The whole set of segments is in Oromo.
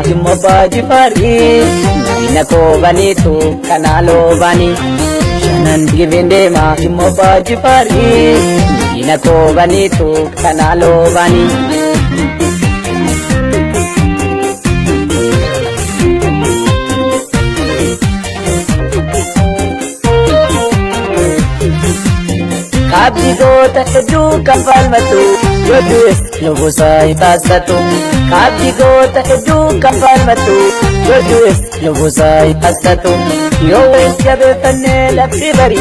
Jummabaji Fari Nako Banitu Kanalo Bani Shanan Givindema Jummabaji Fari Nako Banitu Kanalo Bani Kabdi gota edu kafalmatu Yodus lubusai tasatu Kabdi gota edu kafalmatu Yodus lubusai tasatu Yowes jabe tanne labdi bari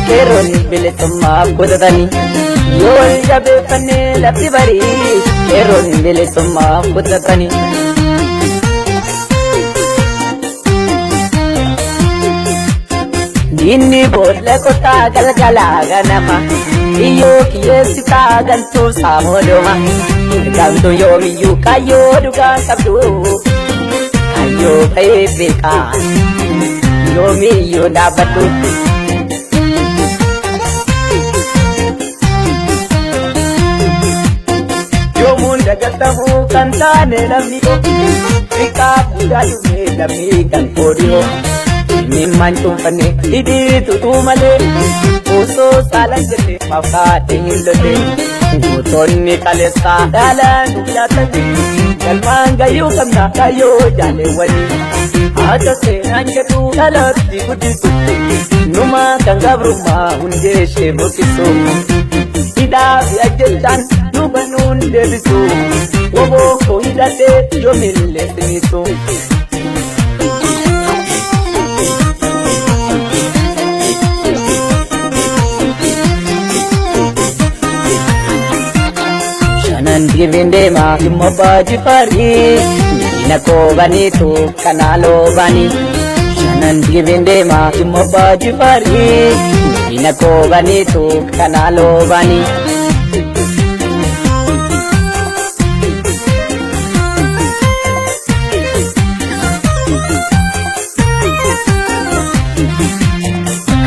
Keron bilisumma kudatani Yowes jabe tanne labdi bari Keron bilisumma kudatani Inni bolla kota galgala ganama Iyo kiyesita gantu samodoma Gantu yomi yu kayo duga sabdu Kayo bebeka Yomi yu nabatu Yomun dagatamu kantane namiyo Rika buda yume nami kan kodio Nimman tumpane idi tutumale Uso salang jete mafate hillole Utonni kalesa dalan ulatati Kalmanga yu kamna kayo jale wani Ata senan ketu dalati kudisu Numa kangabruma hunde shebo kisu Ida biajetan nubanun debisu Wobo ko hidate yomille sinisu Givindema Jummabaji Fari Nako Banitu Kanalo Bani Shanan Givindema Jummabaji Fari Nako Banitu Kanalo Bani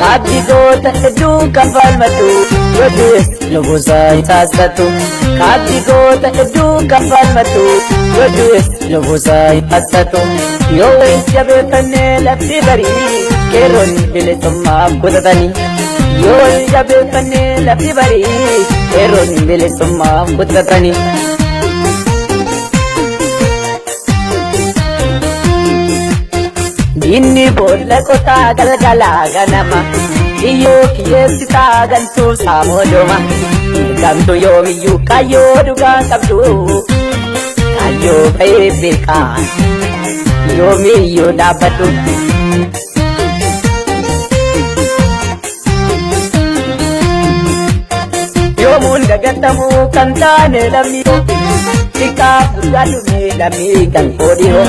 Kabdi gota edu kafalmatu Yodus lubusai tasatu Kabdi gota edu kafalmatu Yodus lubusai tasatu Yowes jabe tanne labdi bari Keron bilisumma kudatani Yowes jabe tanne labdi bari Keron bilisumma kudatani Inni bolla kota galgala ganama Iyo kiyesita gantu samodoma Gantu yomi yu kayo duga sabdu Kayo bebeka Yomi yu nabatu Yomun dagatamu kantane lamiyo Tika budalume lami kan kodio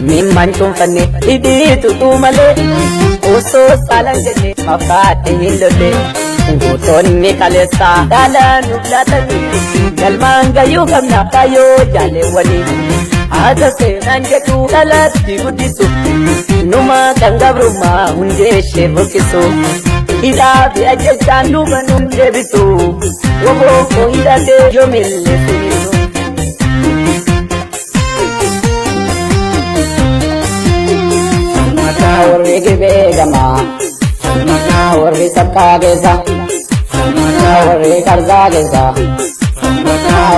Nimman tumpane idi tutumale Uso salang jene mafate hillole Utonni kalesa dalan ulatani Galmanga yu kamna kayo jale wani Ata senan ketu dalati kudisu Numa kangabruma hunde shebo kisu Ida biajetan nubanun debisu Wobo ko hidate yomille sinisu Warri gibegama warri sabka geza warri karza geza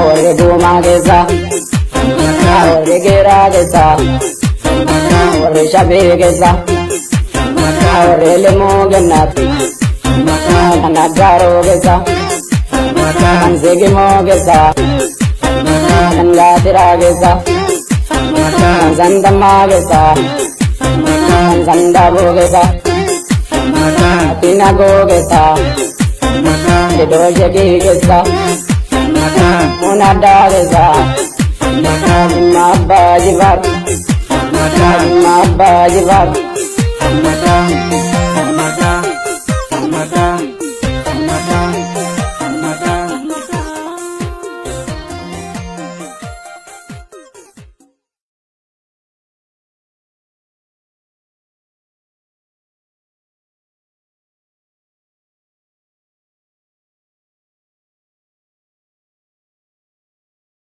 warri duma geza warri gira geza warri shabe geza warri lemo gennati kanagaro geza kanzegi mo geza kangatira geza kanzandama geza Zanda gogeta, Tina gogeta, Doja gogeta, Munada geta, Mabba jivar,